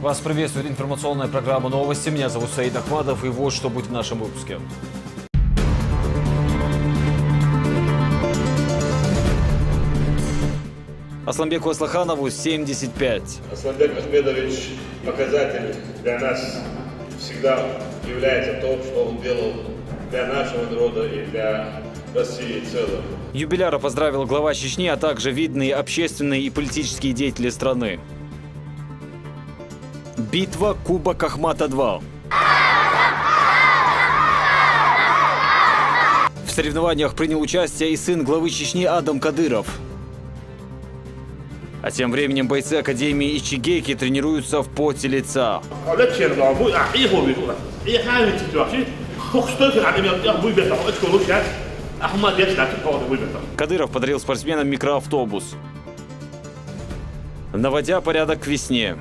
Вас приветствует информационная программа «Новости». Меня зовут Саид Ахмадов, и вот что будет в нашем выпуске. Асламбеку Аслаханову 75. Асламбек Ахмедович показатель для нас всегда является то, что он делал для нашего народа и для России в целом. Юбиляра поздравил глава Чечни, а также видные общественные и политические деятели страны. Битва Кубок Ахмата-2. В соревнованиях принял участие и сын главы Чечни Адам Кадыров. А тем временем бойцы Академии Ичигейки тренируются в поте лица. Кадыров подарил спортсменам микроавтобус, наводя порядок к весне.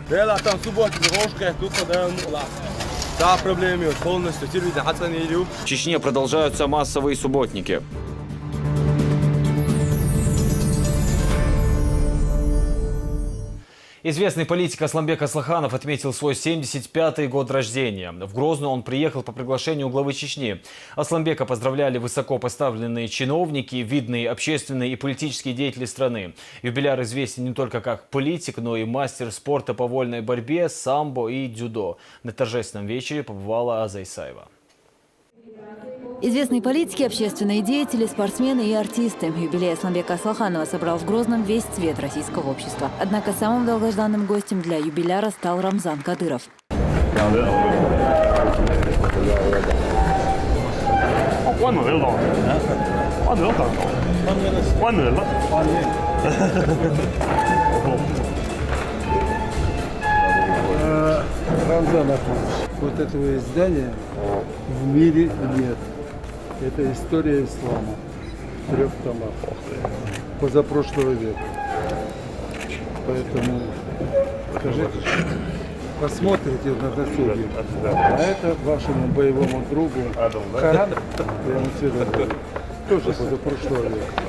В Чечне продолжаются массовые субботники. Известный политик Асламбек Аслаханов отметил свой 75-й год рождения. В Грозный он приехал по приглашению главы Чечни. Асламбека поздравляли высоко поставленные чиновники, видные общественные и политические деятели страны. Юбиляр известен не только как политик, но и мастер спорта по вольной борьбе, самбо и дзюдо. На торжественном вечере побывала Аза Исаева. Известные политики, общественные деятели, спортсмены и артисты. Юбилей Асламбека Аслаханова собрал в Грозном весь цвет российского общества. Однако самым долгожданным гостем для юбиляра стал Рамзан Кадыров. Рамзан Ахмадович, вот этого издания в мире нет. Это история ислама в 3 томах позапрошлого века. Поэтому скажите, посмотрите на досуге. А это вашему боевому другу Коран, прямо сюда, тоже позапрошлого века.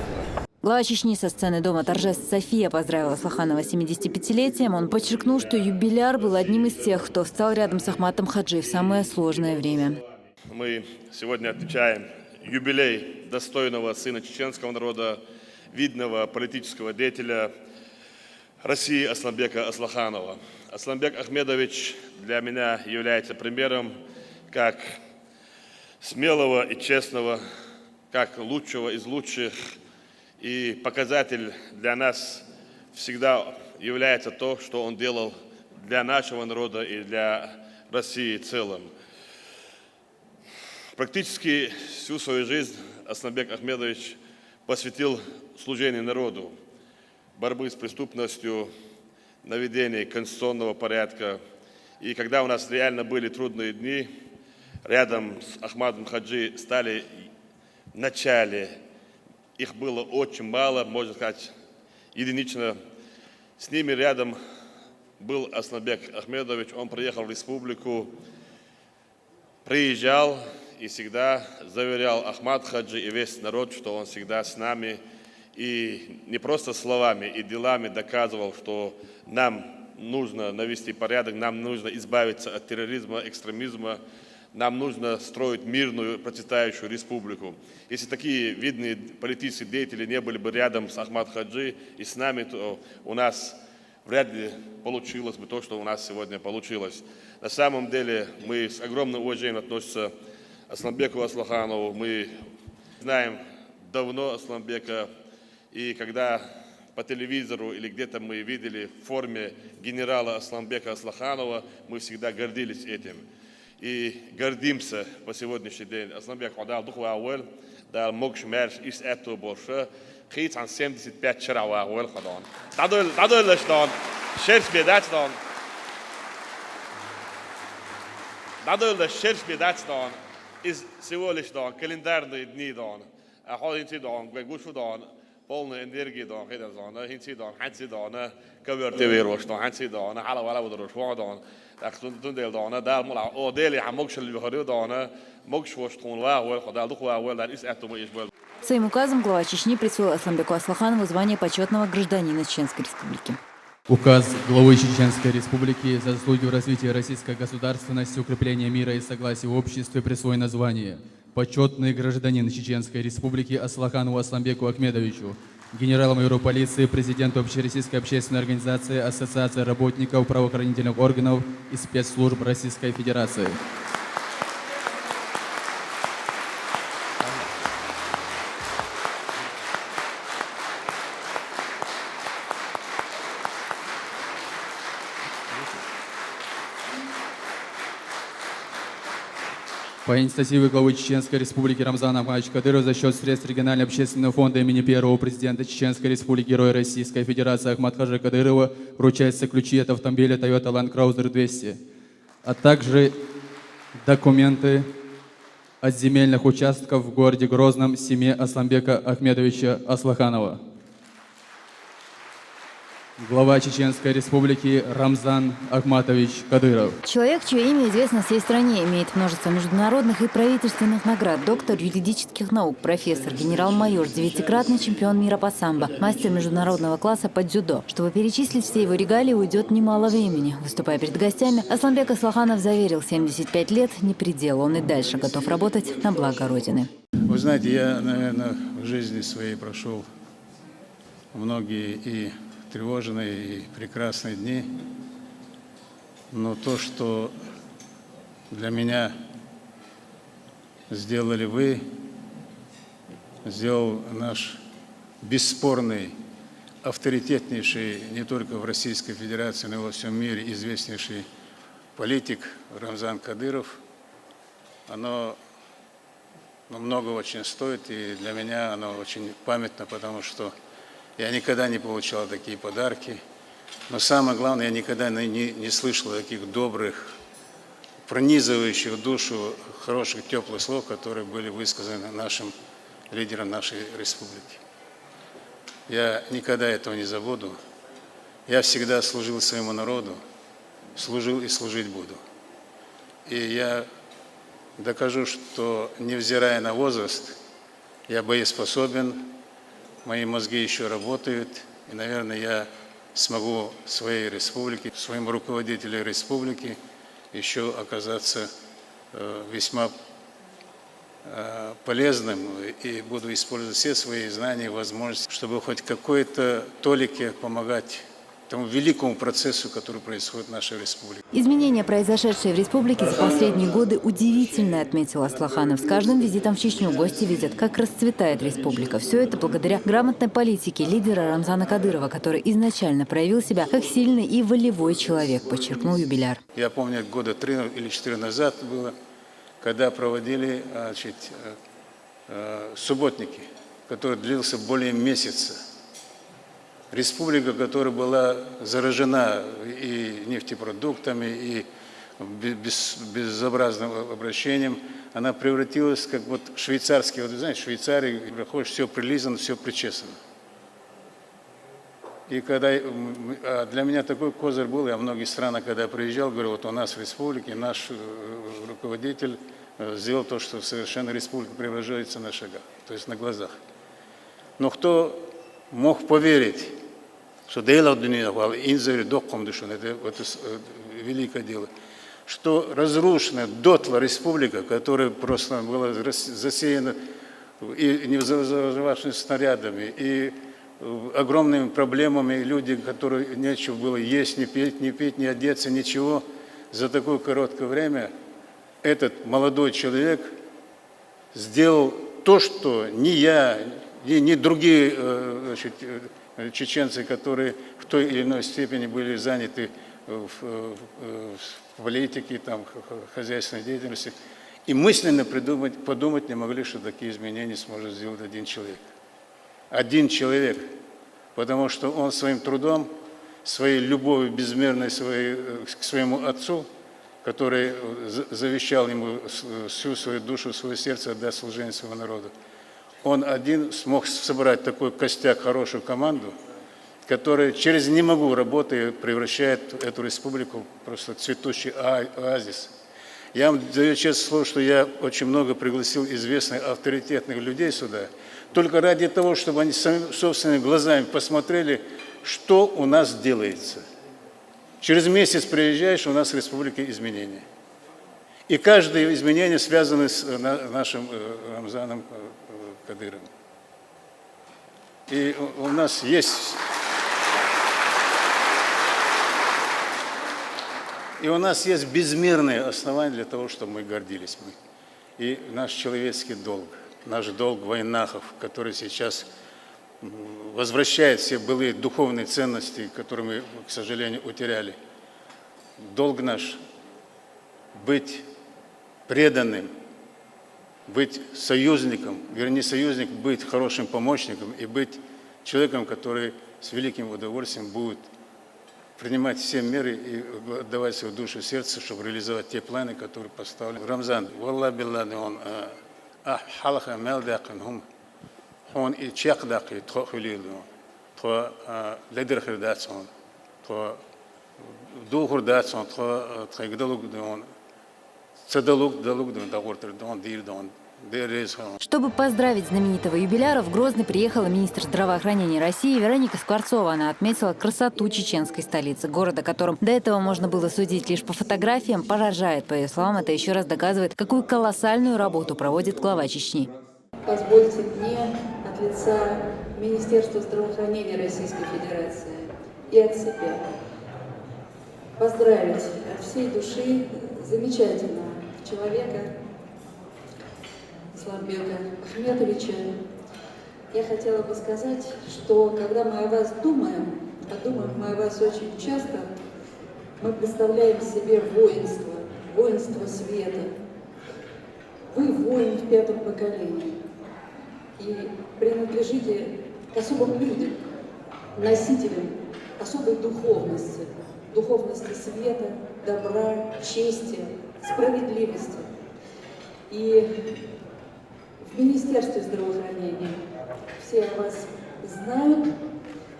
Глава Чечни со сцены Дома торжеств София поздравила Аслаханова 75-летием. Он подчеркнул, что юбиляр был одним из тех, кто встал рядом с Ахматом Хаджи в самое сложное время. Мы сегодня отмечаем юбилей достойного сына чеченского народа, видного политического деятеля России Асламбека Аслаханова. Асламбек Ахмедович для меня является примером как смелого и честного, как лучшего из лучших. И показатель для нас всегда является то, что он делал для нашего народа и для России в целом. Практически всю свою жизнь Асламбек Ахмедович посвятил служению народу, борьбы с преступностью, наведению конституционного порядка. И когда у нас реально были трудные дни, рядом с Ахматом Хаджи стали в начале. Их было очень мало, можно сказать, единично. С ними рядом был Асламбек Ахмедович. Он приехал в республику, приезжал и всегда заверял Ахмат Хаджи и весь народ, что он всегда с нами. И не просто словами и делами доказывал, что нам нужно навести порядок, нам нужно избавиться от терроризма, экстремизма. Нам нужно строить мирную, процветающую республику. Если такие видные политические деятели не были бы рядом с Ахмат Хаджи и с нами, то у нас вряд ли получилось бы то, что у нас сегодня получилось. На самом деле мы с огромным уважением относимся к Асламбеку Аслаханову. Мы знаем давно Асламбека, и когда по телевизору или где-то мы видели в форме генерала Асламбека Аслаханова, мы всегда гордились этим. И гордимся по сегодняшний день. Асламбек Адал Духуауэль, дал Могш Мерш из этого больше. Хит ан 75 Чарауауэль Хадан. Тадой лештан, шерш бедачтан. Тадой леш шерш бедачтан из всего лишь дан, календарные дни дан. А ходите дан, гушу дан, полная энергия дан, хидазан, хинти дан, ханси дан, каверте верош дан, ханси дан, хала вала удрош дан. Тundel dana dal mula o deli амогш اللي بخريو dana могш вош тунла وال خدال دخوا وال дар из этого из был. Своим указом глава Чечни присвоил Асламбеку Аслаханову звание почетного гражданина Чеченской Республики. Указ главы Чеченской Республики за заслуги в развитии российской государственности, укрепления мира и согласия в обществе присвоено название «Почетный гражданин Чеченской Республики» Аслаханову Асламбеку Ахмедовичу, генерал-майору полиции, президенту Общероссийской общественной организации Ассоциации работников правоохранительных органов и спецслужб Российской Федерации. По инициативе главы Чеченской Республики Рамзана Ахматовича Кадырова за счет средств регионального общественного фонда имени первого президента Чеченской Республики Героя Российской Федерации Ахматхаджа Кадырова вручаются ключи от автомобиля Toyota Land Cruiser 200, а также документы от земельных участков в городе Грозном семье Асламбека Ахмедовича Аслаханова. Глава Чеченской Республики Рамзан Ахматович Кадыров. Человек, чье имя известно всей стране, имеет множество международных и правительственных наград. Доктор юридических наук, профессор, генерал-майор, 9-кратный чемпион мира по самбо, мастер международного класса по дзюдо. Чтобы перечислить все его регалии, уйдет немало времени. Выступая перед гостями, Асламбек Аслаханов заверил, 75 лет не предел. Он и дальше готов работать на благо Родины. Вы знаете, я, наверное, в жизни своей прошел многие и тревожные и прекрасные дни, но то, что для меня сделали вы, сделал наш бесспорный, авторитетнейший не только в Российской Федерации, но и во всем мире известнейший политик Рамзан Кадыров, оно много очень стоит, и для меня оно очень памятно, потому что я никогда не получал такие подарки, но самое главное, я никогда не слышал таких добрых, пронизывающих душу, хороших, теплых слов, которые были высказаны нашим лидером нашей республики. Я никогда этого не забуду. Я всегда служил своему народу, служил и служить буду. И я докажу, что, невзирая на возраст, я боеспособен, мои мозги еще работают, и, наверное, я смогу своей республике, своему руководителю республики еще оказаться весьма полезным и буду использовать все свои знания и возможности, чтобы хоть какой-то толике помогать тому великому процессу, который происходит в нашей республике. Изменения, произошедшие в республике за последние годы, удивительно, отметил Аслаханов. С каждым визитом в Чечню гости видят, как расцветает республика. Все это благодаря грамотной политике лидера Рамзана Кадырова, который изначально проявил себя как сильный и волевой человек, подчеркнул юбиляр. Я помню, года 3 или 4 назад было, когда проводили субботники, который длился более месяца. Республика, которая была заражена и нефтепродуктами, и безобразным обращением, она превратилась как вот швейцарский, вот вы знаете, в Швейцарии проходишь, все прилизано, все причесано. И когда для меня такой козырь был, я в многие страны, когда я приезжал, говорю, вот у нас в республике наш руководитель сделал то, что совершенно республика превращается на шагах, то есть на глазах. Но кто мог поверить, что это великое дело, что разрушена дотла республика, которая просто была засеяна и невзрываемыми снарядами, и огромными проблемами, люди, которые нечего было есть, не пить, не одеться, ничего, за такое короткое время этот молодой человек сделал то, что ни я, ни другие чеченцы, которые в той или иной степени были заняты в политике, там, хозяйственной деятельности, и мысленно подумать не могли, что такие изменения сможет сделать один человек. Один человек, потому что он своим трудом, своей любовью безмерной к своему отцу, который завещал ему всю свою душу, свое сердце отдать служению своему народу, он один смог собрать такой костяк, хорошую команду, которая через «не могу» работы превращает эту республику просто в цветущий оазис. Я вам даю честное слово, что я очень много пригласил известных, авторитетных людей сюда, только ради того, чтобы они собственными глазами посмотрели, что у нас делается. Через месяц приезжаешь, у нас в республике изменения. И каждое изменение связано с нашим Рамзаном Кадыровым. И у нас есть... И у нас есть безмерные основания для того, чтобы мы гордились. И наш человеческий долг, наш долг военнахов, который сейчас возвращает все былые духовные ценности, которые мы, к сожалению, утеряли. Долг наш быть преданным, быть союзником, вернее, союзник, быть хорошим помощником и быть человеком, который с великим удовольствием будет принимать все меры и отдавать свою душу и сердце, чтобы реализовать те планы, которые поставлены. Рамзан, Валлах Биллади, он халаха мелдакан, он и чекдаки, тхохулилу, тхо лидерхирдацон, тхо духурдацон, тхо тхайгдалугдон, цадалугдалугдон, дагуртердон, дирдон. Чтобы поздравить знаменитого юбиляра, в Грозный приехала министр здравоохранения России Вероника Скворцова. Она отметила красоту чеченской столицы. Город, о котором до этого можно было судить лишь по фотографиям, поражает. По ее словам, это еще раз доказывает, какую колоссальную работу проводит глава Чечни. Позвольте мне от лица Министерства здравоохранения Российской Федерации и от себя поздравить от всей души замечательного человека, Асламбека Ахметовича. Я хотела бы сказать, что когда мы о вас думаем, а думаем мы о вас очень часто, мы представляем себе воинство, воинство света. Вы воин в 5-м поколении и принадлежите к особым людям, носителям особой духовности, духовности света, добра, чести, справедливости. И в Министерстве здравоохранения все о вас знают,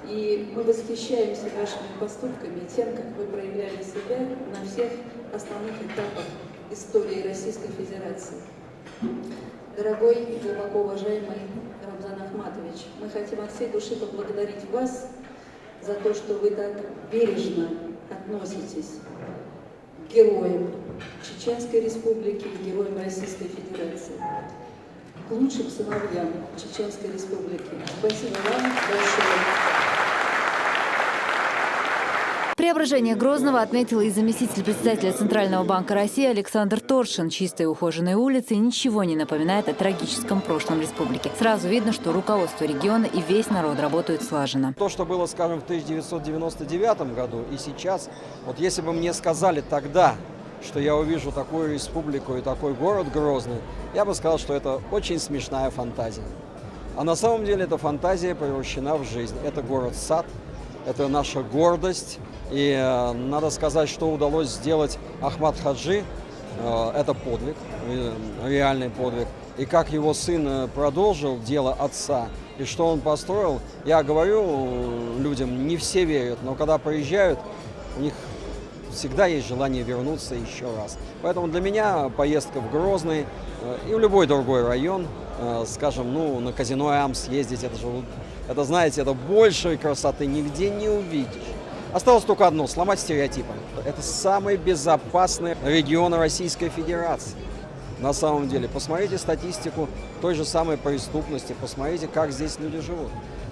и мы восхищаемся вашими поступками, тем, как вы проявляли себя на всех основных этапах истории Российской Федерации. Дорогой и глубоко уважаемый Рамзан Ахматович, мы хотим от всей души поблагодарить вас за то, что вы так бережно относитесь к героям Чеченской Республики и героям Российской Федерации, к лучшим сыновьям Чеченской Республики. Спасибо вам большое. Преображение Грозного отметил и заместитель председателя Центрального банка России Александр Торшин. Чистые ухоженные улицы ничего не напоминает о трагическом прошлом республики. Сразу видно, что руководство региона и весь народ работают слаженно. То, что было, скажем, в 1999 году и сейчас, вот если бы мне сказали тогда, что я увижу такую республику и такой город Грозный, я бы сказал, что это очень смешная фантазия. А на самом деле эта фантазия превращена в жизнь. Это город-сад, это наша гордость. И надо сказать, что удалось сделать Ахмад Хаджи, это подвиг, реальный подвиг. И как его сын продолжил дело отца, и что он построил, я говорю людям, не все верят, но когда приезжают, у них всегда есть желание вернуться еще раз. Поэтому для меня поездка в Грозный и в любой другой район, скажем, ну, на казино Ам съездить, это, знаете, это большей красоты нигде не увидишь. Осталось только одно – сломать стереотипы. Это самый безопасный регион Российской Федерации. На самом деле, посмотрите статистику той же самой преступности, посмотрите, как здесь люди живут.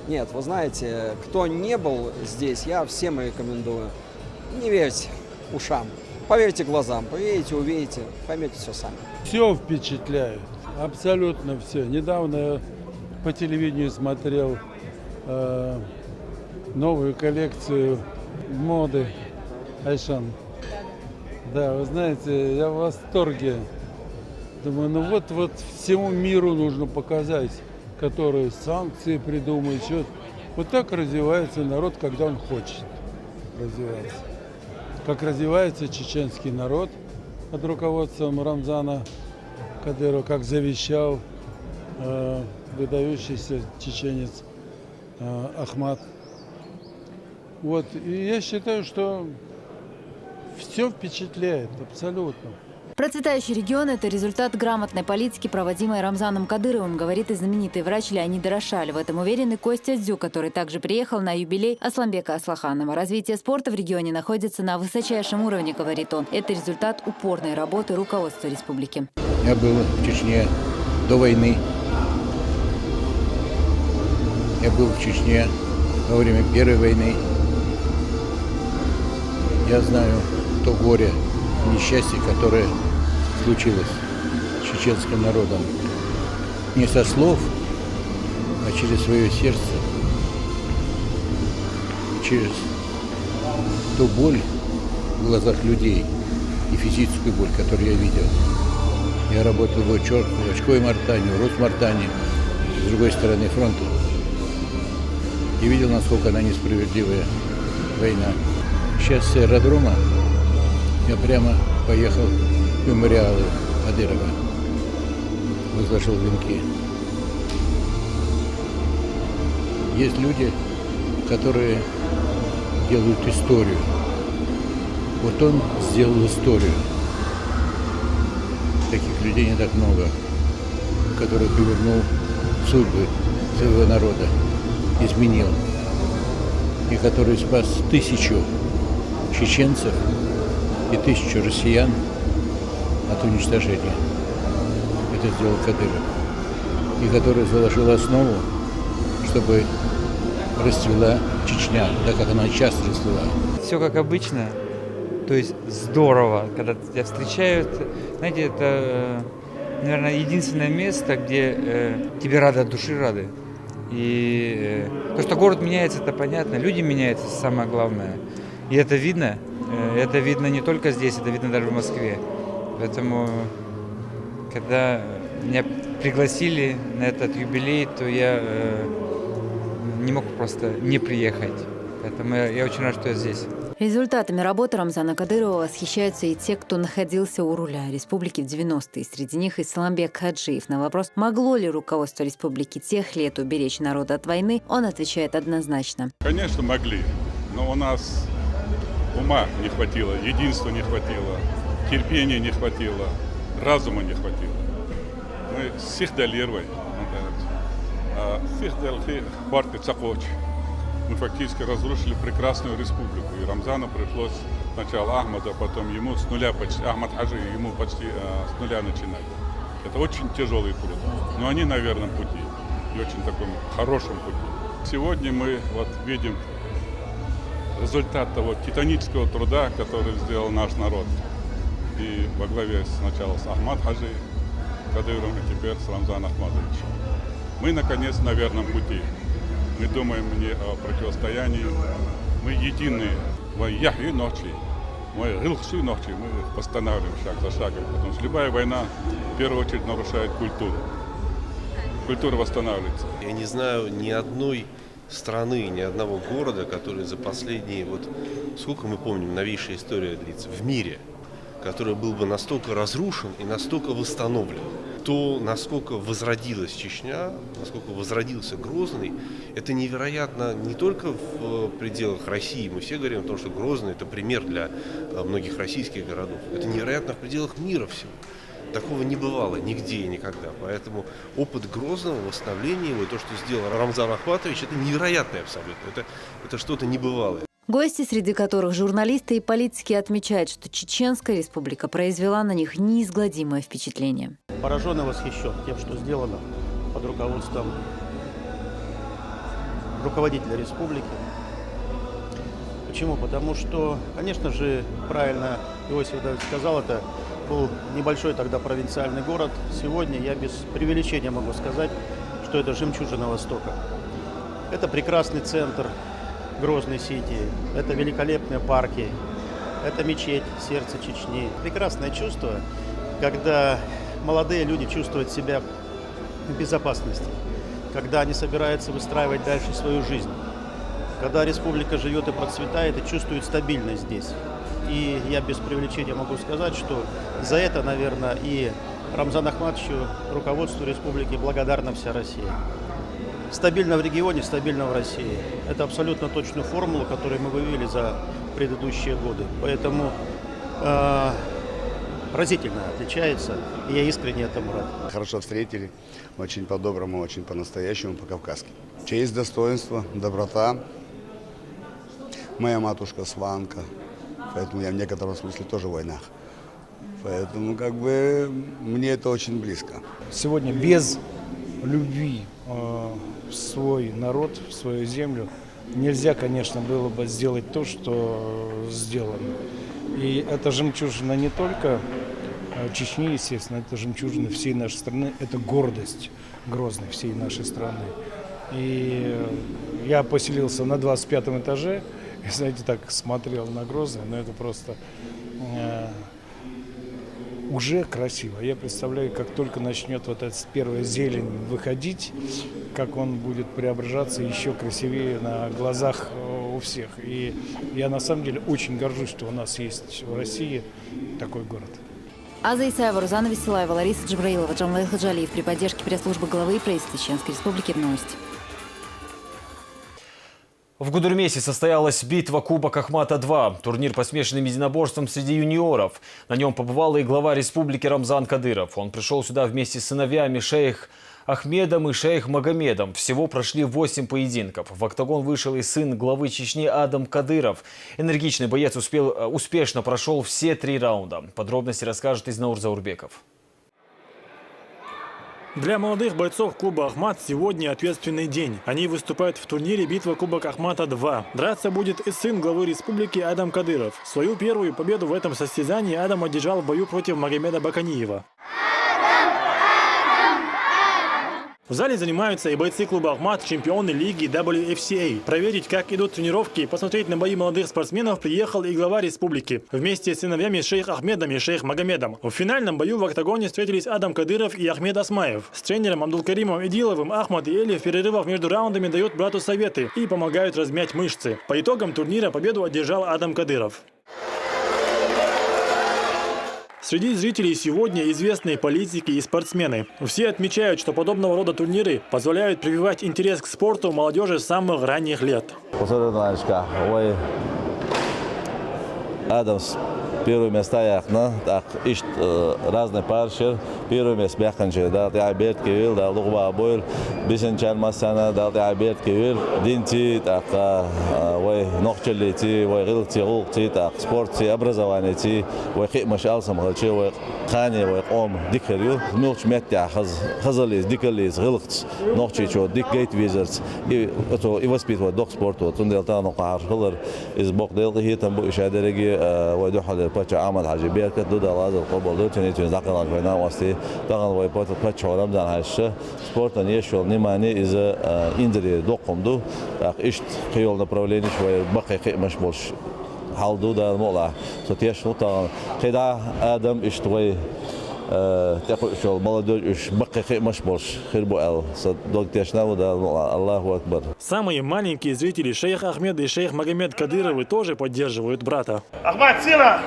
Нет, вы знаете, кто не был здесь, я всем рекомендую, не верьте ушам, поверьте глазам, приедете, увидите, поймете все сами. Все впечатляет, абсолютно все. Недавно я по телевидению смотрел новую коллекцию моды Айшан. Да, вы знаете, я в восторге. Думаю, ну вот всему миру нужно показать, которые санкции придумают. Вот так развивается народ, когда он хочет развиваться. Как развивается чеченский народ под руководством Рамзана Кадырова, как завещал выдающийся чеченец Ахмад. Вот, и я считаю, что все впечатляет абсолютно. Процветающий регион – это результат грамотной политики, проводимой Рамзаном Кадыровым, говорит и знаменитый врач Леонид Рошаль. В этом уверен и Костя Дзю, который также приехал на юбилей Асламбека Аслаханова. Развитие спорта в регионе находится на высочайшем уровне, говорит он. Это результат упорной работы руководства республики. Я был в Чечне до войны. Я был в Чечне во время Первой войны. Я знаю то горе, несчастье, которое случилось с чеченским народом. Не со слов, а через свое сердце, через ту боль в глазах людей и физическую боль, которую я видел. Я работал в Очковой Мартане, в Росмартане, с другой стороны фронта. И видел, насколько она несправедливая война. Сейчас с аэродрома я прямо поехал в мемориалы Кадырова, возложил венки. Есть люди, которые делают историю. Вот он сделал историю. Таких людей не так много, который повернул судьбы своего народа, изменил, и который спас 1000 чеченцев и 1000 россиян от уничтожения. Это сделал Кадыров. И который заложил основу, чтобы расцвела Чечня, так как она часто расцвела. Все как обычно, то есть здорово, когда тебя встречают. Знаете, это, наверное, единственное место, где тебе рады от души рады. И то, что город меняется, это понятно, люди меняются, самое главное. И это видно не только здесь, это видно даже в Москве. Поэтому, когда меня пригласили на этот юбилей, то я не мог просто не приехать. Поэтому я очень рад, что я здесь. Результатами работы Рамзана Кадырова восхищаются и те, кто находился у руля республики в 90-е. Среди них и Асламбек Хаджиев. На вопрос, могло ли руководство республики тех лет уберечь народ от войны, он отвечает однозначно. Конечно, могли, но у нас ума не хватило, единства не хватило, терпения не хватило, разума не хватило. Мы всех долировали. Мы фактически разрушили прекрасную республику. И Рамзану пришлось сначала Ахмаду, а потом ему с нуля, Ахмад Хаджи, ему почти с нуля начинать. Это очень тяжелый труд. Но они на верном пути. И очень таком хорошем пути. Сегодня мы вот видим результат того титанического труда, который сделал наш народ. И во главе сначала с Ахмад Хаджи Кадыровым, и теперь с Рамзаном Ахмадовичем. Мы, наконец, на верном пути. Мы думаем не о противостоянии. Мы едины в яхе ночи, мы гилхши ночи, мы восстанавливаем шаг за шагом. Потому что любая война в первую очередь нарушает культуру. Культура восстанавливается. Я не знаю ни одной страны, ни одного города, который за последние, вот сколько мы помним, новейшая история длится, в мире, который был бы настолько разрушен и настолько восстановлен. То, насколько возродилась Чечня, насколько возродился Грозный, это невероятно не только в пределах России. Мы все говорим о том, что Грозный – это пример для многих российских городов. Это невероятно в пределах мира всего. Такого не бывало нигде и никогда. Поэтому опыт Грозного, восстановления его, то, что сделал Рамзан Ахматович, это невероятное абсолютно. Это что-то небывалое. Гости, среди которых журналисты и политики, отмечают, что Чеченская республика произвела на них неизгладимое впечатление. Поражен и восхищен тем, что сделано под руководством руководителя республики. Почему? Потому что, конечно же, правильно Иосиф Давидович сказал, это был небольшой тогда провинциальный город. Сегодня я без преувеличения могу сказать, что это жемчужина Востока. Это прекрасный центр Грозной Сити, это великолепные парки, это мечеть, сердце Чечни. Прекрасное чувство, когда молодые люди чувствуют себя в безопасности, когда они собираются выстраивать дальше свою жизнь, когда республика живет и процветает и чувствует стабильность здесь. И я без преувеличения могу сказать, что за это, наверное, и Рамзану Ахматовичу, руководству республики благодарна вся Россия. Стабильно в регионе, стабильно в России. Это абсолютно точную формулу, которую мы вывели за предыдущие годы. Поэтому разительно отличается, и я искренне этому рад. Хорошо встретили, очень по-доброму, очень по-настоящему, по-кавказски. Честь, достоинство, доброта. Моя матушка сванка, поэтому я в некотором смысле тоже в войнах. Поэтому как бы мне это очень близко. Сегодня без любви в свой народ, в свою землю нельзя, конечно, было бы сделать то, что сделано. И это жемчужина не только Чечни, естественно, это жемчужина всей нашей страны, это гордость Грозной всей нашей страны. И я поселился на 25-м этаже, и, знаете, так смотрел на Грозный, но это просто уже красиво. Я представляю, как только начнет вот эта первая зелень выходить, как он будет преображаться еще красивее на глазах у всех. И я на самом деле очень горжусь, что у нас есть в России такой город. Аза Исаева, Рузана Веселаева, Лариса Джабраилова, Джамлаил Хаджалиев при поддержке пресс-службы главы и правительства Чеченской Республики в новости. В Гудермесе состоялась битва Кубок Ахмата-2, турнир по смешанным единоборствам среди юниоров. На нем побывал и глава республики Рамзан Кадыров. Он пришел сюда вместе с сыновьями шейх Ахмедом и шейх Магомедом. Всего прошли 8 поединков. В октагон вышел и сын главы Чечни Адам Кадыров. Энергичный боец успешно прошел все 3 раунда. Подробности расскажет Изнаур Заурбеков. Для молодых бойцов клуба «Ахмат» сегодня ответственный день. Они выступают в турнире «Битва Кубок Ахмата-2». Драться будет и сын главы республики Адам Кадыров. Свою первую победу в этом состязании Адам одержал в бою против Магомеда Баканиева. В зале занимаются и бойцы клуба «Ахмат», чемпионы лиги WFCA. Проверить, как идут тренировки, посмотреть на бои молодых спортсменов приехал и глава республики. Вместе с сыновьями шейх Ахмедом и шейх Магомедом. В финальном бою в октагоне встретились Адам Кадыров и Ахмед Асмаев. С тренером Абдулкаримом Идиловым Ахмад и Эли в перерывах между раундами дают брату советы и помогают размять мышцы. По итогам турнира победу одержал Адам Кадыров. Среди зрителей сегодня известные политики и спортсмены. Все отмечают, что подобного рода турниры позволяют прививать интерес к спорту молодежи с самых ранних лет. Первое место яхна, так ищет разные парши. Первое место бяханче, да, тиабет кивил, да, лугба бойл, бисенчан масана, да, тиабет кивил, динти, так, вой нохчелити, вой гилти, гулти, так, спорти, образование ти, вой химаш алсам галчи, вой хани, вой ом дикерю, милч метя, хазалис, дикалис, гилкц, нохчичо, дик гейт визерс, и воспитывать док спорту, тундел тану кар, хилер, из бок делки хитам бу ишадереги, вой дохалер пача Ахмад Хаджи Беркет, дуда лазер кобол, дутини тюн закалан война васти, таган вой пача Рамзан Хайши, спортан ешвел внимание из Индии докомду, так ищет хиол направление, вой бакай химаш больше. Халду да мола, сотешну таган, когда Адам ищет вой تأخذ شو молодежь уж бакахи маш больше хирбуэл садоктешнаву да Аллаху Акбар. Самые маленькие зрители шейх Ахмед и шейх Магомед Кадыровы тоже поддерживают брата. Ахмад, сила!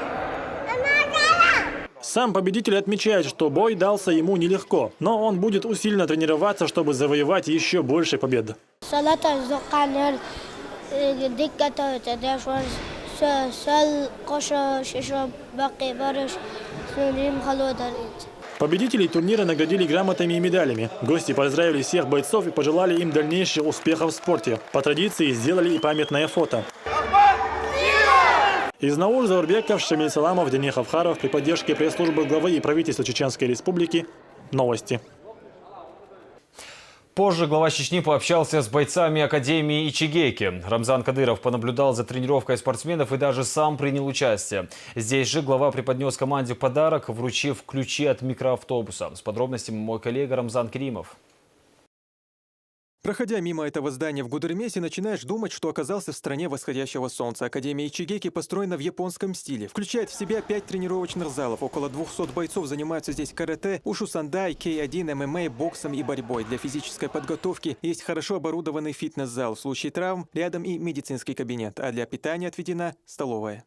Сам победитель отмечает, что бой дался ему нелегко, но он будет усиленно тренироваться, чтобы завоевать еще больше побед. Победителей турнира наградили грамотами и медалями. Гости поздравили всех бойцов и пожелали им дальнейших успехов в спорте. По традиции сделали и памятное фото. Изнаур Заурбеков, Шамиль Саламов, Денис Хавхаров при поддержке пресс-службы главы и правительства Чеченской Республики. Новости. Позже глава Чечни пообщался с бойцами Академии Ичигейки. Рамзан Кадыров понаблюдал за тренировкой спортсменов и даже сам принял участие. Здесь же глава преподнес команде подарок, вручив ключи от микроавтобуса. С подробностями мой коллега Рамзан Керимов. Проходя мимо этого здания в Гудермесе, начинаешь думать, что оказался в стране восходящего солнца. Академия Ичигейки построена в японском стиле. Включает в себя 5 тренировочных залов. Около 200 бойцов занимаются здесь карате, ушу-сандай, кей-1, ММА, боксом и борьбой. Для физической подготовки есть хорошо оборудованный фитнес-зал. В случае травм рядом и медицинский кабинет, а для питания отведена столовая.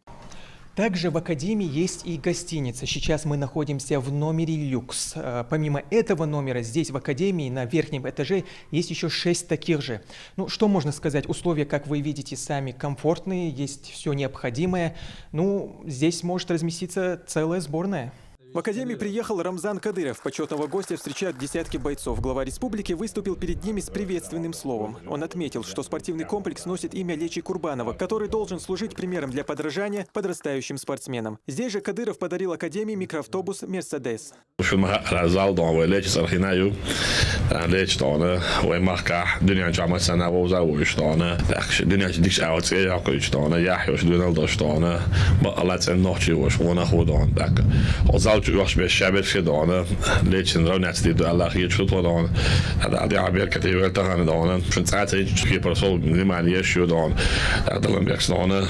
Также в Академии есть и гостиница. Сейчас мы находимся в номере люкс. Помимо этого номера, здесь в Академии на верхнем этаже есть еще 6 таких же. Ну, что можно сказать? Условия, как вы видите, сами комфортные, есть все необходимое. Ну, здесь может разместиться целая сборная. В Академии приехал Рамзан Кадыров. Почетного гостя встречают десятки бойцов. Глава республики выступил перед ними с приветственным словом. Он отметил, что спортивный комплекс носит имя Лечи Курбанова, который должен служить примером для подражания подрастающим спортсменам. Здесь же Кадыров подарил Академии микроавтобус «Мерседес». وش بالشعب في دانا ليش رو نتدي الله خير شو طلعان هذا عادي عبير كتير تغني دانا شن ساعات كي برسول من معنيه شو دان هذا لما بيكس دانا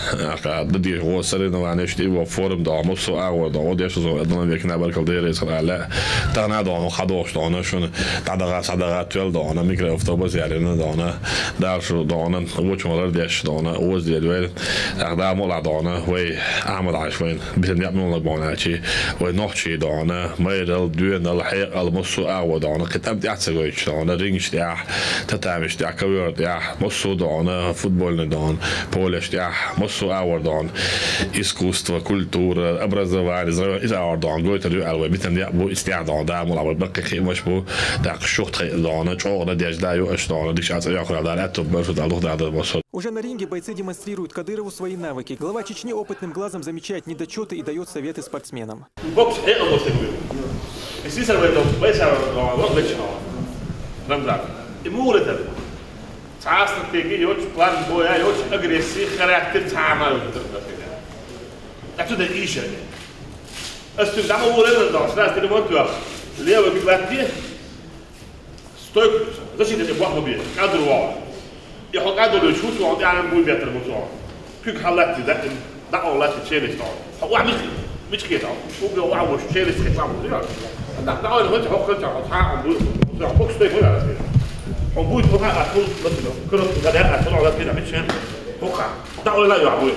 ضدي هو سرنا وعنيش دي وفورم دام وسو أو دام ديش زو دانا بيكنا بالكل دير إسرائيل لا تغنى دانا خدوش دانا شون تعدغ صدغ تول دانا ميكرو أفتوبس يعني دانا دار شو دانا وش مرة ديش دانا وز ديال هذا مولع دانا وي أعمل عشوين بيتم يعملون لك بوناتشي ونحشي دانا ما يدل دوين الحقيقة المصو أو دانا كتاب دي أتسويش دانا رينش دي تتعمش دي كوير دي مصو دانا فوتبول دان بولش دي مصو أو دان إسكوستوا كولتور أبرزوان إزرايل إذا أو دان قوي تدو أو بيتم دي أبو استعداد دا ملعب بقى خي مش بو دا شوخت دانا شغل دي أجدايو أش دانا دي شات يأكل على أتوب برشو دا لوخ دا مصو. Уже на ринге бойцы демонстрируют Кадырову свои навыки. Глава Чечни опытным глазом замечает недочеты и дает советы спортсменам. بوكس حقيقة مستقبل. السيسر بيتو بيسر وقت ليشنا. رمضان. يمور ده. تعاست تيجي يوش بلان بويا يوش أجريسي خلاك تتعامل وتقدر كده. أكتر ده إيش يعني. استخدام أول ده أصلاً ترى ما توا. اللي هو بيبقى ستوك زي ده يبغى مبيه. قادر واحد. يحط قادر يشوف وعندي على بوي بيتر مصور. كيك حالات ده ده أولاد تشيل ستار. هو عميق. مش كده هو بيوعوا الشيء اللي تطلع من ده ده اول ما تحط انت هتحقق ده بوكس ده كده على كده هو بوي بقى اكل كده ده طلع على كده مش بقى ده ولا لا يا ابوي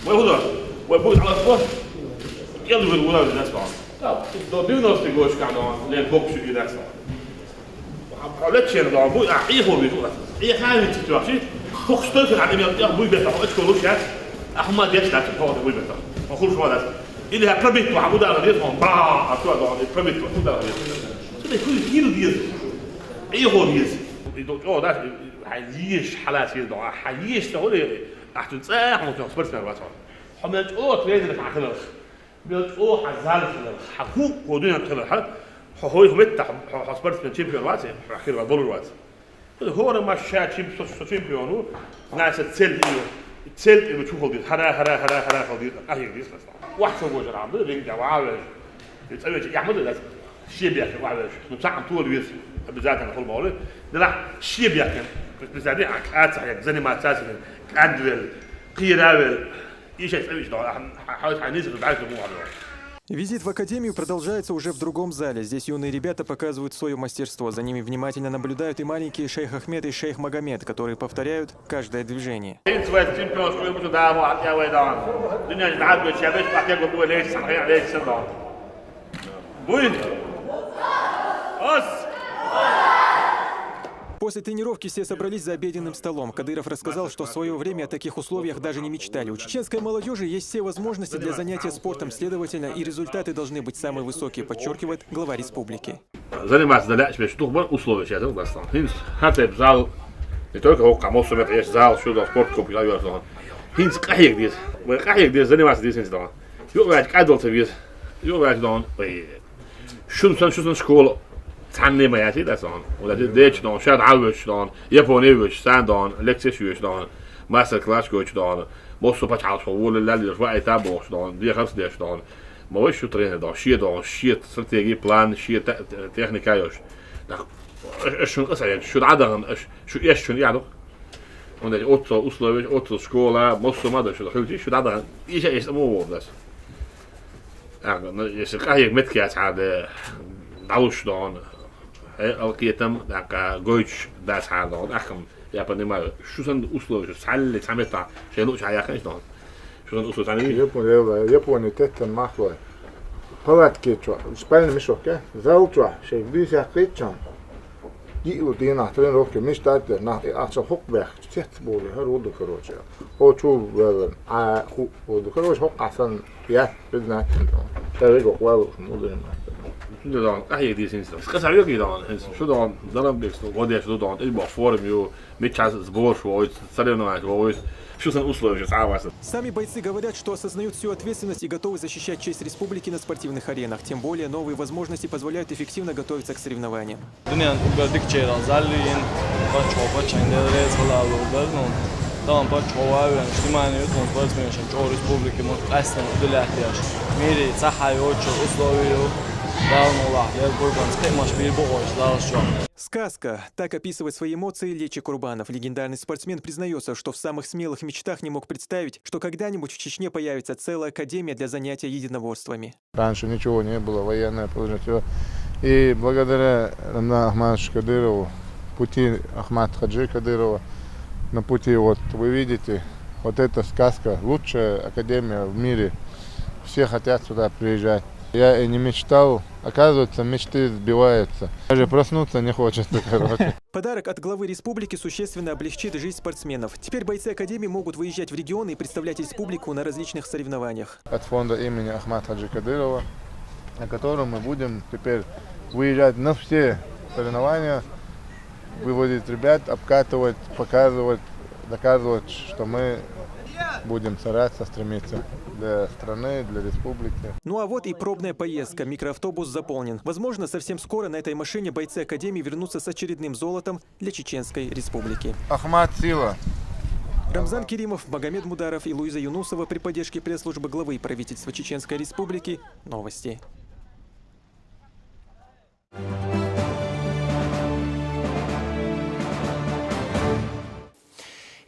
وهو وبوي على الفوق يلا بالولا الناس بقى ده دي ناس تجوش كانوا للبوكس كده اصلا حاولت شيء ده ابوي ايه هو بيقول ايه حاجه تتوحشي بوكس ده يعني ابوي بيتاخد كلوش احمد يطلع هو ابوي بيتاخد ما خلص ولا إذا بربيت وعبود على ريتهم با أتوا ده بربيت وعبود على ريتهم كده كل كيلو ديز إيه هو ديز يدو ده حييش حالات يدو حييش تقولي أحسن صح ممكن أصبرت من الوقت حملت تريد اللي معكنا بيقول حزال حقوق ودنيا بتخلص هو يمت أصبرت من تشامبيون وقت أخير الدور الوقت هو ما شاء تشامبيون ناس تسل تسل بتشوفه دي هرا خلدي أهيك دي واحد سوى جرى عمله رينج وعاوز يتسوي يعمل له شيء بياكل وعاوز نتاعم طول الويز بالذات أنا كل ما أقوله لا شيء بياكل بس هذه عكات يعني زي ما أساسا كادل قيراول إيش يسوي شو حاول حنيزل بعد مو على Визит в Академию продолжается уже в другом зале. Здесь юные ребята показывают свое мастерство. За ними внимательно наблюдают и маленькие шейх Ахмед и шейх Магомед, которые повторяют каждое движение. После тренировки все собрались за обеденным столом. Кадыров рассказал, что в свое время о таких условиях даже не мечтали. У чеченской молодежи есть все возможности для занятия спортом, следовательно, и результаты должны быть самые высокие, подчеркивает глава республики. Заниматься условия сейчас, хотя бы зал, не только хокка, может есть зал, сюда спортклуб, я говорю, хинс кахик здесь, заниматься здесь не знаю. Юрать кадался здесь, юрать дон, шун школа. تعلم ما يعطي ده صان ولا ديتش دون شاد عاوش دون يابوني وش سان دون لكسيش وش دون ماستر كلاس كوتش دون موسو باش على صور اللي رفع تابوش دون دي خمس ديش دون ما وش ترين دون شيء استراتيجي بلان شيء تكنيكا يوش ايش شو قصه يعني شو عدن شو ايش شو يعني وندي اوتو اسلوبيش اوتو سكولا موسو ما ده شو دخلتي شو عدن ايش مو بس يعني يسقى متكاس هذا داوش دون القيتم داك جويتش داس هذا أخم يا بني ما شو سند أسلوب شو سهل تعملها شيء لوش حياة خيش دون شو سند أسلوب ثاني يابوني تهتم محور هذا كيتشوا سباين مش أوكي زاوتشوا شيء بيس يحكيتشان يقول دينا ترين أوكي مش تاعت نه أحسن حق بيخ تحت بولي هرودو كروجا هو شو هو دو كروج حق أحسن يا بدنا Tarigo Qualo, Modern. Dan je die sinds. Ska sa yogi dan. Що dan бекс, воде що dan. І баформ його не час збор, що соревновать, що что сан условия саваса. Сами бойцы говорят, что осознают всю ответственность и готовы защищать честь республики на спортивных аренах. Тем более новые возможности позволяют эффективно готовиться к соревнованиям. طبعا باتش هواوي اجتماعي يكون فرز من شنجو ريسبوبليكي مقسم دولة احتياج ميري صحة يوتشو أسلوبيو داون الله يا قربان سكيماش بيربوش دارشو. Сказка. Так описывает свои эмоции Лечи Курбанов. Легендарный спортсмен признается, что в самых смелых мечтах не мог представить, что когда-нибудь в Чечне появится целая академия для занятия единоборствами. Раньше ничего не было, военное положение. И благодаря Ахмату Кадырову, пути Ахмата Хаджи Кадырова, на пути, вот вы видите, вот эта сказка, лучшая академия в мире. Все хотят сюда приезжать. Я и не мечтал, оказывается, мечты сбиваются. Даже проснуться не хочется, короче. Подарок от главы республики существенно облегчит жизнь спортсменов. Теперь бойцы академии могут выезжать в регионы и представлять республику на различных соревнованиях. От фонда имени Ахмата Хаджи Кадырова, на котором мы будем теперь выезжать на все соревнования, выводить ребят, обкатывать, показывать, доказывать, что мы будем стараться, стремиться для страны, для республики. Ну а вот и пробная поездка. Микроавтобус заполнен. Возможно, совсем скоро на этой машине бойцы академии вернутся с очередным золотом для Чеченской республики. Ахмат сила. Рамзан Керимов, Магомед Мударов и Луиза Юнусова при поддержке пресс-службы главы правительства Чеченской республики. Новости.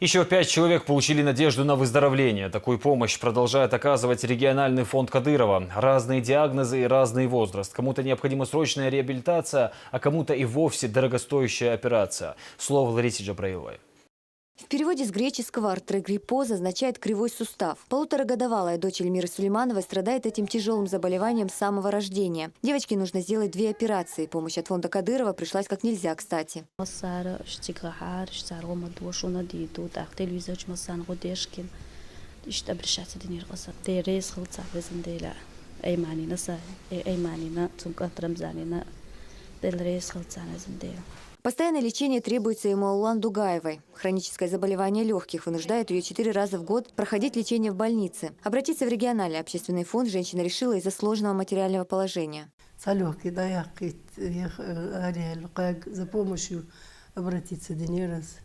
Еще 5 человек получили надежду на выздоровление. Такую помощь продолжает оказывать региональный фонд Кадырова. Разные диагнозы и разный возраст. Кому-то необходима срочная реабилитация, а кому-то и вовсе дорогостоящая операция. Слово Ларисе Джабраиловой. В переводе с греческого артрогриппоз означает «кривой сустав». Полуторагодовалая дочь Эльмиры Сулеймановой страдает этим тяжелым заболеванием с самого рождения. Девочке нужно сделать 2 операции. Помощь от фонда Кадырова пришлась как нельзя кстати. Постоянное лечение требуется и Маулан Дугаевой. Хроническое заболевание легких вынуждает ее 4 раза в год проходить лечение в больнице. Обратиться в региональный общественный фонд женщина решила из-за сложного материального положения. За помощью обратиться Денирас.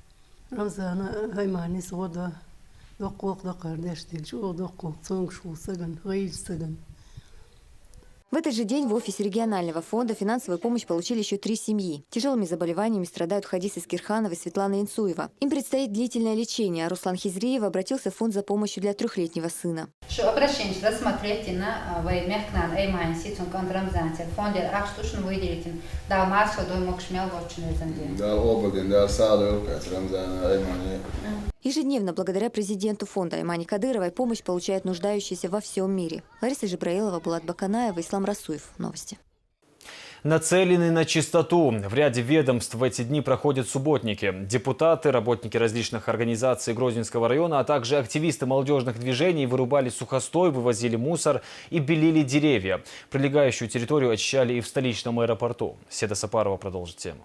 В этот же день в офисе регионального фонда финансовую помощь получили еще 3 семьи. Тяжелыми заболеваниями страдают Хадис Искирханов и Светлана Инцуева. Им предстоит длительное лечение, а Руслан Хизриев обратился в фонд за помощью для 3-летнего сына. Обращение рассмотреть на военмехкнан эймайн ситун контрамзанте фонде ахштушн выделитин да маршал дой мокшмел горчный замден. Да ободен да саду контрамзана эймане. Ежедневно благодаря президенту фонда Аймане Кадыровой помощь получают нуждающиеся во всем мире. Лариса Джабраилова, Булат Баканаева, Ислам Расуев. Новости. Нацелены на чистоту. В ряде ведомств в эти дни проходят субботники. Депутаты, работники различных организаций Грозненского района, а также активисты молодежных движений вырубали сухостой, вывозили мусор и белили деревья. Прилегающую территорию очищали и в столичном аэропорту. Седа Сапарова продолжит тему.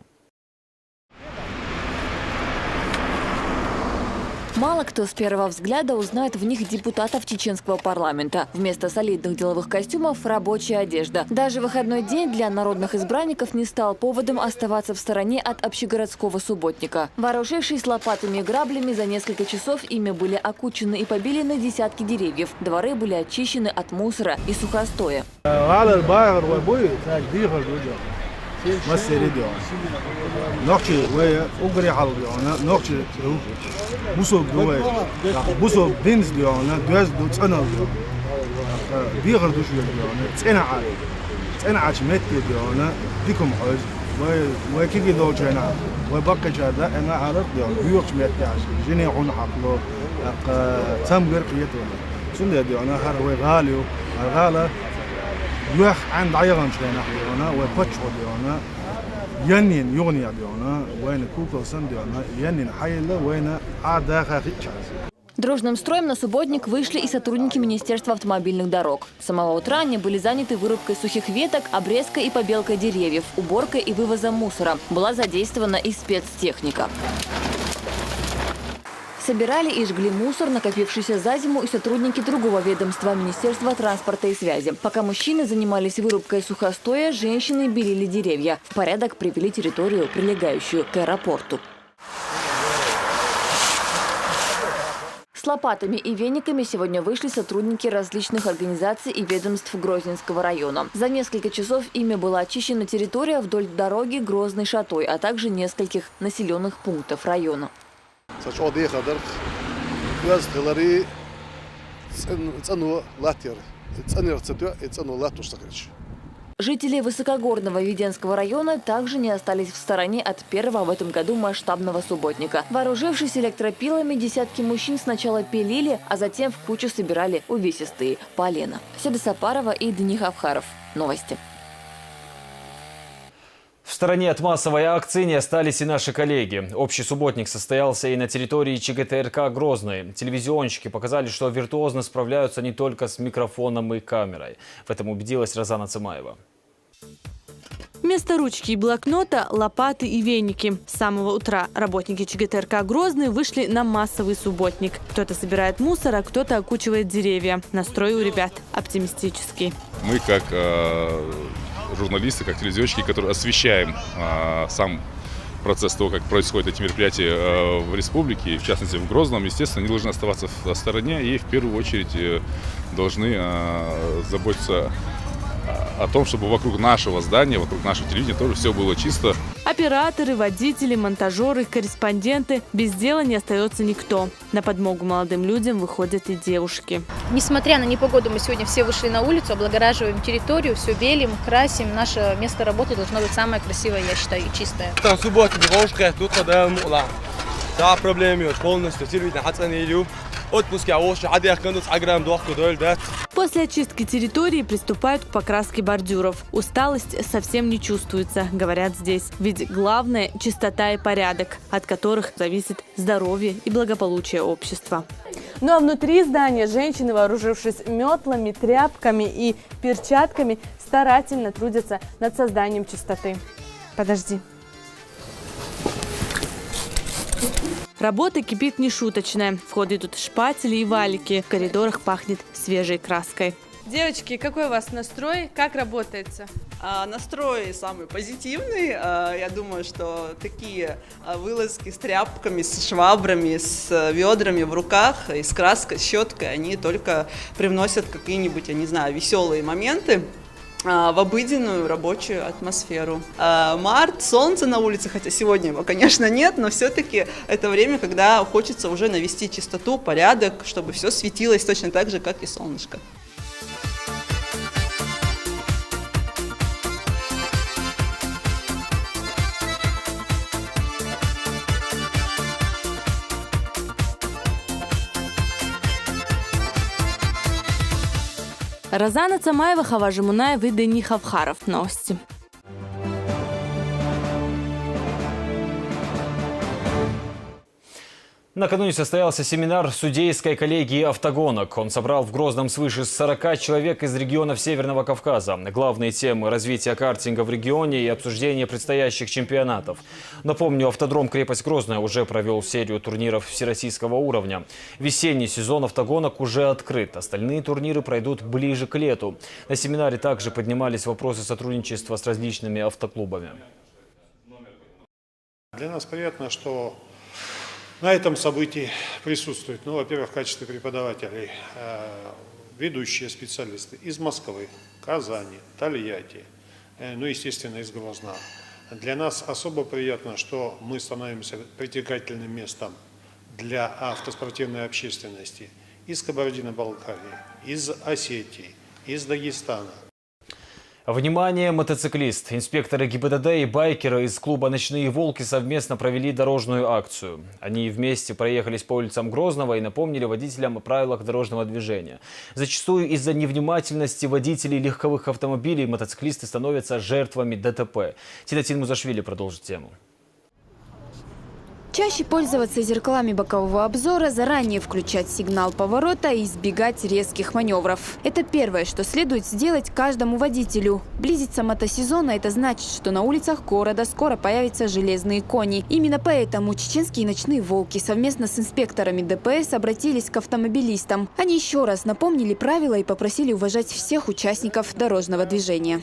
Мало кто с первого взгляда узнает в них депутатов чеченского парламента. Вместо солидных деловых костюмов – рабочая одежда. Даже выходной день для народных избранников не стал поводом оставаться в стороне от общегородского субботника. Вооружившись лопатами и граблями, за несколько часов ими были окучены и побелены десятки деревьев. Дворы были очищены от мусора и сухостоя. مسيري ديون نقشي وأجري على ديون نقشي بوسو دوي بوسو بنز ديون دوز دو تنا ديون بيغر دوش ديون تنا عالي تنا عاش مت ديون ديكم حوز وكيجي دو جنا وبقى جدا أنا عارف ديون بيوش مت عاش جني عون عقله تام غير قيته سند ديون هر وغاليو الغالة يخ عند عيران شلنا ديونا وبتشو ديونا ينين يغني ديونا وين كوكو سن ديونا ينين حيله وين عدا خيتشاز. Дружным строем на субботник вышли и сотрудники Министерства автомобильных дорог. С самого утра они были заняты вырубкой сухих веток, обрезкой и побелкой деревьев, уборкой и вывозом мусора. Была задействована и спецтехника. Собирали и жгли мусор, накопившийся за зиму, и сотрудники другого ведомства – Министерства транспорта и связи. Пока мужчины занимались вырубкой сухостоя, женщины белили деревья. В порядок привели территорию, прилегающую к аэропорту. С лопатами и вениками сегодня вышли сотрудники различных организаций и ведомств Грозненского района. За несколько часов ими была очищена территория вдоль дороги Грозный-Шатой, а также нескольких населенных пунктов района. Жители высокогорного Веденского района также не остались в стороне от первого в этом году масштабного субботника. Вооружившись электропилами, десятки мужчин сначала пилили, а затем в кучу собирали увесистые полена. Седа Сапарова и Денис Авхаров. Новости. В стороне от массовой акции не остались и наши коллеги. Общий субботник состоялся и на территории ЧГТРК «Грозный». Телевизионщики показали, что виртуозно справляются не только с микрофоном и камерой. В этом убедилась Розана Цымаева. Вместо ручки и блокнота – лопаты и веники. С самого утра работники ЧГТРК «Грозный» вышли на массовый субботник. Кто-то собирает мусор, а кто-то окучивает деревья. Настрой у ребят оптимистический. Мы как журналисты, как телевизионщики, которые освещаем сам процесс того, как происходят эти мероприятия в республике, и в частности в Грозном, естественно, они должны оставаться в стороне и в первую очередь должны заботиться о том, чтобы вокруг нашего здания, вокруг нашего телевидения тоже все было чисто. Операторы, водители, монтажеры, корреспонденты. Без дела не остается никто. На подмогу молодым людям выходят и девушки. Несмотря на непогоду, мы сегодня все вышли на улицу, облагораживаем территорию, все белим, красим. Наше место работы должно быть самое красивое, я считаю, и чистое. После очистки территории приступают к покраске бордюров. Усталость совсем не чувствуется, говорят здесь. Ведь главное – чистота и порядок, от которых зависит здоровье и благополучие общества. Ну а внутри здания женщины, вооружившись метлами, тряпками и перчатками, старательно трудятся над созданием чистоты. Подожди. Работа кипит нешуточная. В ход идут шпатели и валики. В коридорах пахнет свежей краской. Девочки, какой у вас настрой? Как работается? Настрой самый позитивный. Я думаю, что такие вылазки с тряпками, с швабрами, с ведрами в руках и с краской, с щеткой, они только привносят какие-нибудь, я не знаю, веселые моменты в обыденную рабочую атмосферу. Март, солнце на улице, хотя сегодня его, конечно, нет, но все-таки это время, когда хочется уже навести чистоту, порядок, чтобы все светилось точно так же, как и солнышко. Розана Цымаева, Хава Жамунаев и Денис Авхаров. Новости. Накануне состоялся семинар судейской коллегии автогонок. Он собрал в Грозном свыше 40 человек из регионов Северного Кавказа. Главные темы – развитие картинга в регионе и обсуждение предстоящих чемпионатов. Напомню, автодром «Крепость Грозная» уже провел серию турниров всероссийского уровня. Весенний сезон автогонок уже открыт. Остальные турниры пройдут ближе к лету. На семинаре также поднимались вопросы сотрудничества с различными автоклубами. Для нас приятно, что на этом событии присутствуют, во-первых, в качестве преподавателей ведущие специалисты из Москвы, Казани, Тольятти, естественно, из Грозного. Для нас особо приятно, что мы становимся притягательным местом для автоспортивной общественности из Кабардино-Балкарии, из Осетии, из Дагестана. Внимание, мотоциклист! Инспекторы ГИБДД и байкеры из клуба «Ночные волки» совместно провели дорожную акцию. Они вместе проехались по улицам Грозного и напомнили водителям о правилах дорожного движения. Зачастую из-за невнимательности водителей легковых автомобилей мотоциклисты становятся жертвами ДТП. Тинатин Музашвили продолжит тему. Чаще пользоваться зеркалами бокового обзора, заранее включать сигнал поворота и избегать резких маневров. Это первое, что следует сделать каждому водителю. Близится мотосезон, а это значит, что на улицах города скоро появятся железные кони. Именно поэтому чеченские ночные волки совместно с инспекторами ДПС обратились к автомобилистам. Они еще раз напомнили правила и попросили уважать всех участников дорожного движения.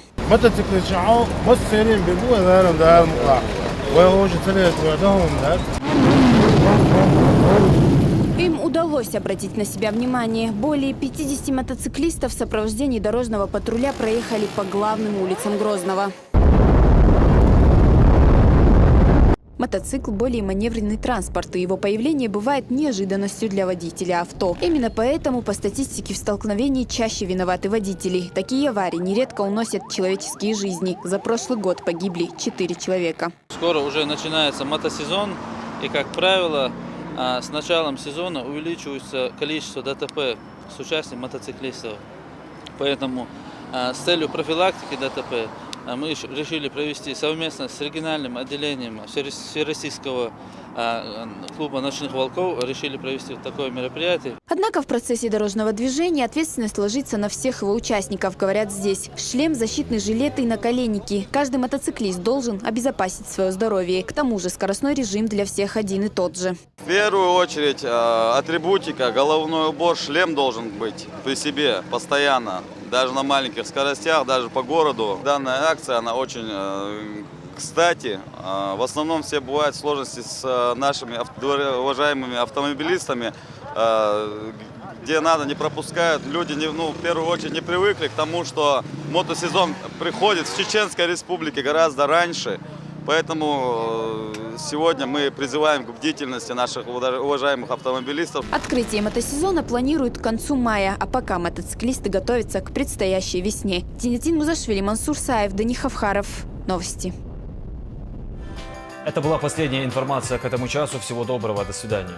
Им удалось обратить на себя внимание. Более 50 мотоциклистов в сопровождении дорожного патруля проехали по главным улицам Грозного. Мотоцикл – более маневренный транспорт, и его появление бывает неожиданностью для водителя авто. Именно поэтому по статистике в столкновении чаще виноваты водители. Такие аварии нередко уносят человеческие жизни. За прошлый год погибли 4 человека. Скоро уже начинается мотосезон, и, как правило, с началом сезона увеличивается количество ДТП с участием мотоциклистов. Поэтому с целью профилактики ДТП мы решили провести совместно с региональным отделением Всероссийского клуба ночных волков, решили провести такое мероприятие. Однако в процессе дорожного движения ответственность ложится на всех его участников, говорят здесь. Шлем, защитный жилет и наколенники. Каждый мотоциклист должен обезопасить свое здоровье. К тому же скоростной режим для всех один и тот же. В первую очередь атрибутика, головной убор, шлем должен быть при себе постоянно. Даже на маленьких скоростях, даже по городу. Данная акция, она очень кстати. В основном все бывают сложности с нашими уважаемыми автомобилистами, где надо, не пропускают. Люди, в первую очередь, не привыкли к тому, что мотосезон приходит в Чеченской Республике гораздо раньше. Поэтому сегодня мы призываем к бдительности наших уважаемых автомобилистов. Открытие мотосезона планируют к концу мая, а пока мотоциклисты готовятся к предстоящей весне. Зинатин Музашвили, Мансур Саев, Дани Хавхаров. Новости. Это была последняя информация к этому часу. Всего доброго. До свидания.